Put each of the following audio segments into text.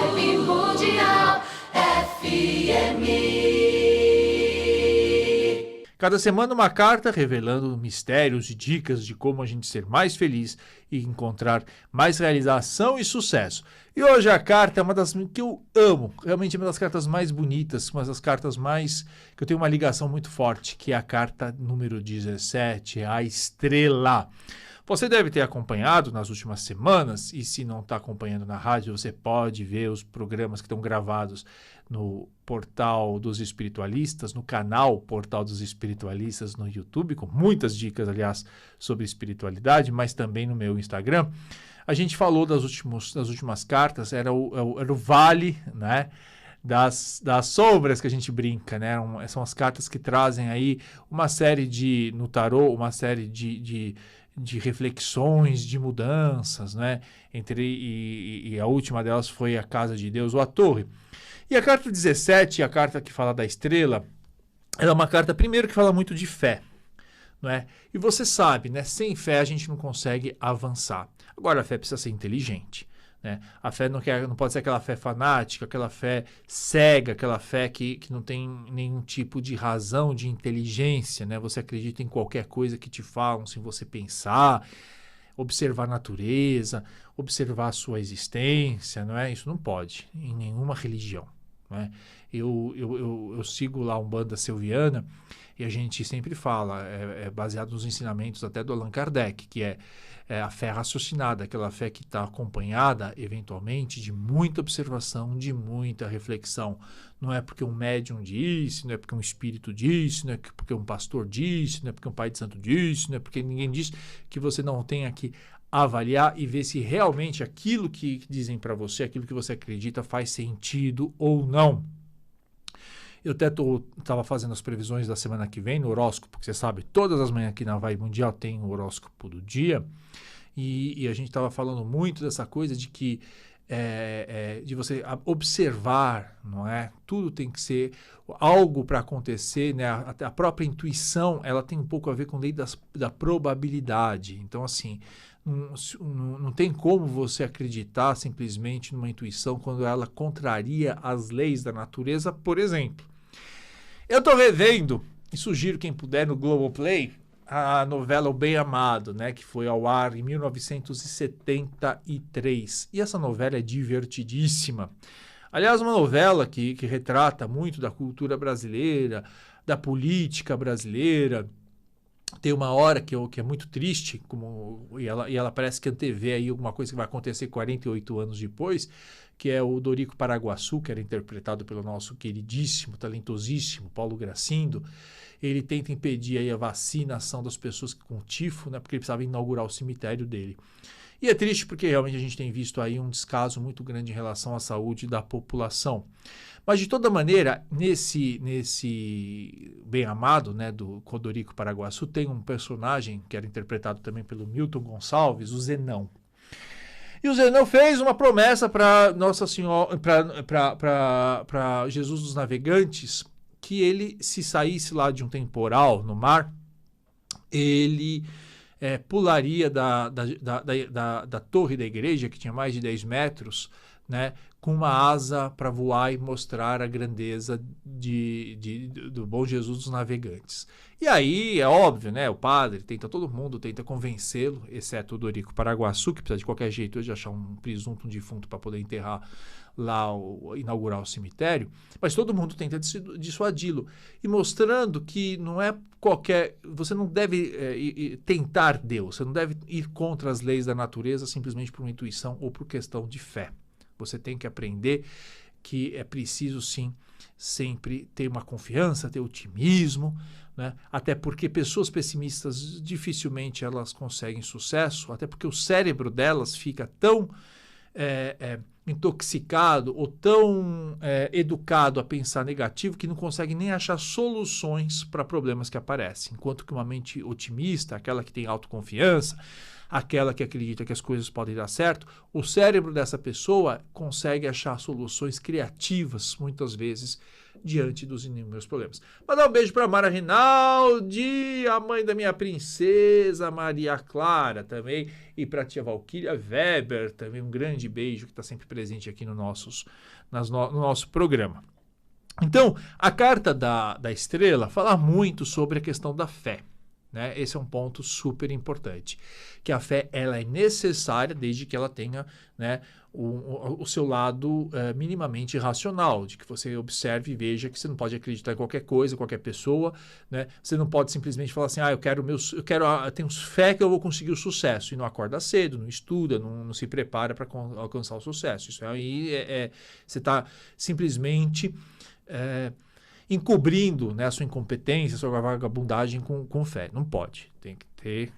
Vibe Mundial FM. Cada semana uma carta revelando mistérios e dicas de como a gente ser mais feliz e encontrar mais realização e sucesso. E hoje a carta é uma das que eu amo, realmente é uma das cartas mais bonitas, uma das cartas mais que eu tenho uma ligação muito forte, que é a carta número 17, a estrela. Você deve ter acompanhado nas últimas semanas, e se não está acompanhando na rádio, você pode ver os programas que estão gravados no Portal dos Espiritualistas, no canal Portal dos Espiritualistas no YouTube, com muitas dicas, aliás, sobre espiritualidade, mas também no meu Instagram. A gente falou das últimas cartas, era o vale, né? Das sombras que a gente brinca, né? São as cartas que trazem aí uma série no tarô, uma série de reflexões, de mudanças, né? E a última delas foi a Casa de Deus ou a Torre. E a carta 17, a carta que fala da estrela, ela é uma carta, primeiro, que fala muito de fé, não é? E você sabe, né? Sem fé a gente não consegue avançar. Agora, a fé precisa ser inteligente, né? A fé não pode ser aquela fé fanática, aquela fé cega, aquela fé que não tem nenhum tipo de razão, de inteligência, né? Você acredita em qualquer coisa que te falam sem você pensar, observar a natureza, observar a sua existência, não é? Isso não pode em nenhuma religião, não é? Eu sigo lá Umbanda Selviana e a gente sempre fala, é baseado nos ensinamentos até do Allan Kardec, que é a fé raciocinada, aquela fé que está acompanhada, eventualmente, de muita observação, de muita reflexão. Não é porque um médium disse, não é porque um espírito disse, não é porque um pastor disse, não é porque um pai de santo disse, não é porque ninguém disse, que você não tenha que avaliar e ver se realmente aquilo que dizem para você, aquilo que você acredita faz sentido ou não. Eu até estava fazendo as previsões da semana que vem no horóscopo, porque você sabe, todas as manhãs aqui na Vibe Mundial tem o horóscopo do dia, e a gente estava falando muito dessa coisa de que de você observar, não é? Tudo tem que ser algo para acontecer, né? A própria intuição, ela tem um pouco a ver com a lei da probabilidade. Então, assim, não tem como você acreditar simplesmente numa intuição quando ela contraria as leis da natureza, por exemplo. Eu estou revendo, e sugiro quem puder no Globoplay, a novela O Bem Amado, né, que foi ao ar em 1973. E essa novela é divertidíssima. Aliás, uma novela que retrata muito da cultura brasileira, da política brasileira. Tem uma hora que é muito triste, e ela parece que antevê aí alguma coisa que vai acontecer 48 anos depois, que é o Dorico Paraguaçu, que era interpretado pelo nosso queridíssimo, talentosíssimo Paulo Gracindo. Ele tenta impedir aí a vacinação das pessoas com tifo, né, porque ele precisava inaugurar o cemitério dele. E é triste porque realmente a gente tem visto aí um descaso muito grande em relação à saúde da população. Mas, de toda maneira, nesse Bem Amado, né, do Dorico Paraguaçu, tem um personagem que era interpretado também pelo Milton Gonçalves, o Zenão. E o Zenão fez uma promessa para Nossa Senhora, para Jesus dos Navegantes, que ele, se saísse lá de um temporal no mar, ele pularia da torre da igreja, que tinha mais de 10 metros, né, com uma asa para voar e mostrar a grandeza do bom Jesus dos Navegantes. E aí, é óbvio, né, o padre todo mundo tenta convencê-lo, exceto o Dorico Paraguaçu, que precisa de qualquer jeito de achar um presunto, um defunto para poder enterrar lá, inaugurar o cemitério, mas todo mundo tenta dissuadi-lo, e mostrando que não é você não deve tentar Deus, você não deve ir contra as leis da natureza simplesmente por uma intuição ou por questão de fé. Você tem que aprender que é preciso, sim, sempre ter uma confiança, ter otimismo, né? Até porque pessoas pessimistas dificilmente elas conseguem sucesso, até porque o cérebro delas fica tão intoxicado ou tão educado a pensar negativo que não consegue nem achar soluções para problemas que aparecem. Enquanto que uma mente otimista, aquela que tem autoconfiança, aquela que acredita que as coisas podem dar certo, o cérebro dessa pessoa consegue achar soluções criativas, muitas vezes, diante dos inúmeros problemas. Mandar um beijo para Mara Rinaldi, a mãe da minha princesa Maria Clara também, e para a tia Valquíria Weber também, um grande beijo que está sempre presente aqui no nosso programa. Então, a carta da estrela fala muito sobre a questão da fé. Né? Esse é um ponto super importante, que a fé ela é necessária desde que ela tenha, né, o seu lado minimamente racional, de que você observe e veja que você não pode acreditar em qualquer coisa, qualquer pessoa, né? Você não pode simplesmente falar assim, eu tenho fé que eu vou conseguir o sucesso, e não acorda cedo, não estuda, não se prepara para alcançar o sucesso. Isso aí você está simplesmente encobrindo, né, a sua incompetência, a sua vagabundagem com fé. Não pode. Tem que ter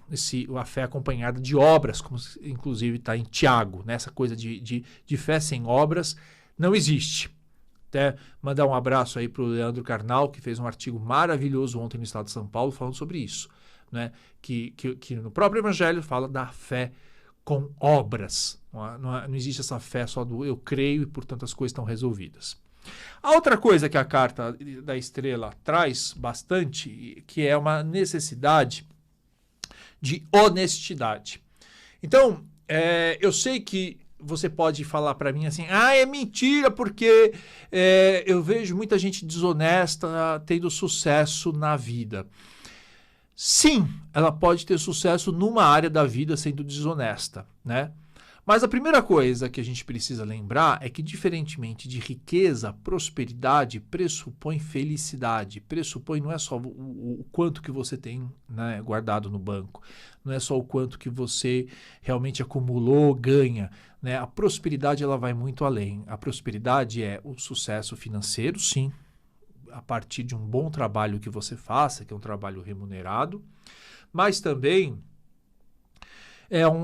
a fé acompanhada de obras, como inclusive está em Tiago. Né? Essa coisa de fé sem obras não existe. Até mandar um abraço aí para o Leandro Carnal, que fez um artigo maravilhoso ontem no Estado de São Paulo falando sobre isso. Né? Que no próprio Evangelho fala da fé com obras. Não existe essa fé só do eu creio e, portanto, as coisas estão resolvidas. A outra coisa que a carta da estrela traz bastante, que é uma necessidade de honestidade. Então, eu sei que você pode falar para mim assim, é mentira, porque eu vejo muita gente desonesta tendo sucesso na vida. Sim, ela pode ter sucesso numa área da vida sendo desonesta, né? Mas a primeira coisa que a gente precisa lembrar é que, diferentemente de riqueza, prosperidade pressupõe felicidade. Pressupõe não é só o quanto que você tem, né, guardado no banco, não é só o quanto que você realmente acumulou, ganha. Né? A prosperidade ela vai muito além. A prosperidade é o sucesso financeiro, sim, a partir de um bom trabalho que você faça, que é um trabalho remunerado, mas também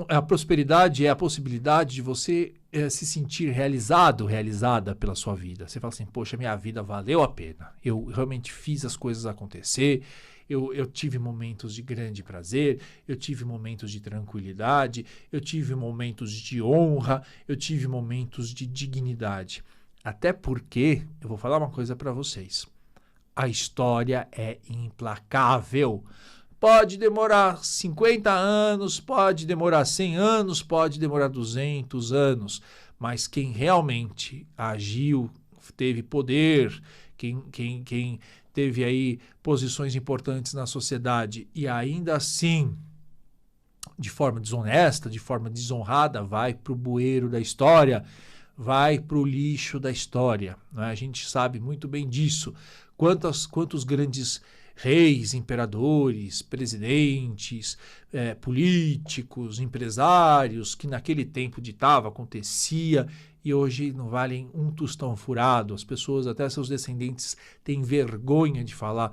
a prosperidade é a possibilidade de você se sentir realizada pela sua vida. Você fala assim, poxa, minha vida valeu a pena. Eu realmente fiz as coisas acontecer, eu tive momentos de grande prazer, eu tive momentos de tranquilidade, eu tive momentos de honra, eu tive momentos de dignidade. Até porque, eu vou falar uma coisa para vocês, a história é implacável. Pode demorar 50 anos, pode demorar 100 anos, pode demorar 200 anos, mas quem realmente agiu, teve poder, quem teve aí posições importantes na sociedade e ainda assim, de forma desonesta, de forma desonrada, vai para o bueiro da história, vai para o lixo da história. Né? A gente sabe muito bem disso. Quantos grandes reis, imperadores, presidentes, políticos, empresários, que naquele tempo ditava, acontecia, e hoje não valem um tostão furado. As pessoas, até seus descendentes, têm vergonha de falar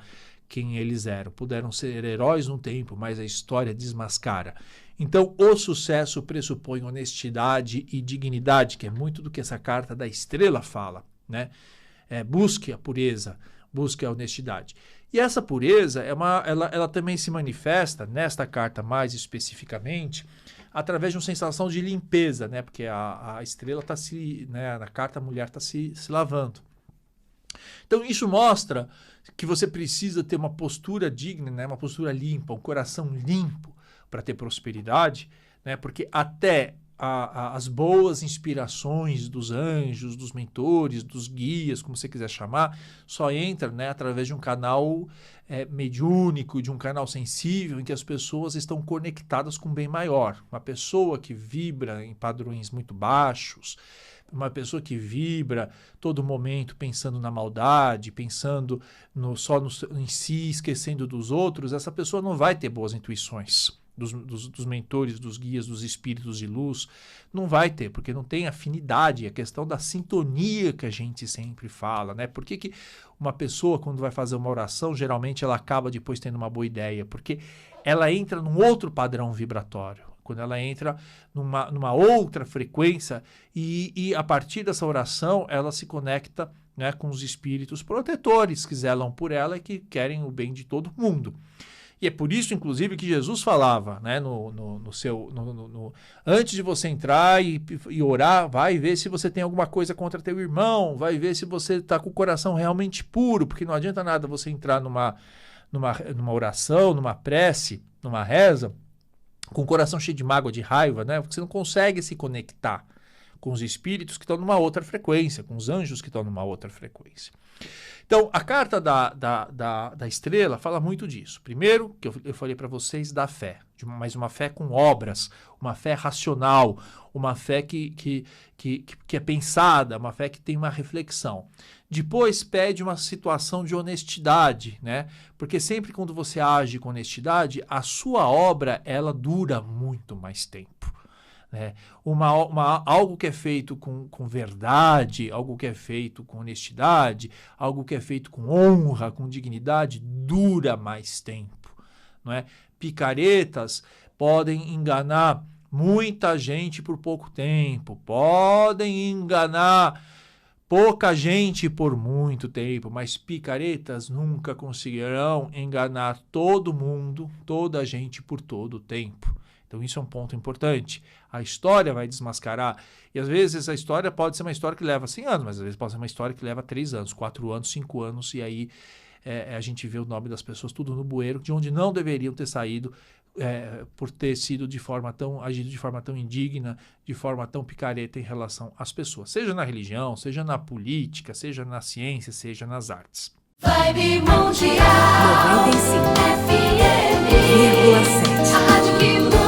quem eles eram. Puderam ser heróis num tempo, mas a história desmascara. Então, o sucesso pressupõe honestidade e dignidade, que é muito do que essa carta da estrela fala. Né? Busque a pureza, busque a honestidade. E essa pureza, ela também se manifesta, nesta carta mais especificamente, através de uma sensação de limpeza, né? Porque a estrela está na carta a mulher está se lavando. Então isso mostra que você precisa ter uma postura digna, né? Uma postura limpa, um coração limpo para ter prosperidade, né? Porque até as boas inspirações dos anjos, dos mentores, dos guias, como você quiser chamar, só entra, né, através de um canal mediúnico, de um canal sensível, em que as pessoas estão conectadas com um bem maior. Uma pessoa que vibra em padrões muito baixos, uma pessoa que vibra todo momento pensando na maldade, pensando em si, esquecendo dos outros, essa pessoa não vai ter boas intuições. Dos mentores, dos guias, dos espíritos de luz, não vai ter, porque não tem afinidade, a questão da sintonia que a gente sempre fala, né? Por que uma pessoa, quando vai fazer uma oração, geralmente ela acaba depois tendo uma boa ideia? Porque ela entra num outro padrão vibratório, quando ela entra numa outra frequência e a partir dessa oração ela se conecta, né, com os espíritos protetores que zelam por ela e que querem o bem de todo mundo. E é por isso, inclusive, que Jesus falava, né, antes de você entrar e orar, vai ver se você tem alguma coisa contra teu irmão, vai ver se você está com o coração realmente puro, porque não adianta nada você entrar numa oração, numa prece, numa reza, com o coração cheio de mágoa, de raiva, né? Porque você não consegue se conectar com os espíritos que estão numa outra frequência, com os anjos que estão numa outra frequência. Então, a carta da estrela fala muito disso. Primeiro, que eu falei para vocês da fé, mas uma fé com obras, uma fé racional, uma fé que é pensada, uma fé que tem uma reflexão. Depois, pede uma situação de honestidade, né? Porque sempre quando você age com honestidade, a sua obra, ela dura muito mais tempo. Né? Algo que é feito com verdade, algo que é feito com honestidade, algo que é feito com honra, com dignidade, dura mais tempo. Não é? Picaretas podem enganar muita gente por pouco tempo, podem enganar pouca gente por muito tempo, mas picaretas nunca conseguirão enganar todo mundo, toda a gente por todo o tempo. Então isso é um ponto importante. A história vai desmascarar. E às vezes a história pode ser uma história que leva 100 anos, mas às vezes pode ser uma história que leva 3 anos, 4 anos, 5 anos, e aí a gente vê o nome das pessoas tudo no bueiro, de onde não deveriam ter saído por ter sido agido de forma tão indigna, de forma tão picareta em relação às pessoas. Seja na religião, seja na política, seja na ciência, seja nas artes. Vibe Mundial 95,7. FM, a rádio que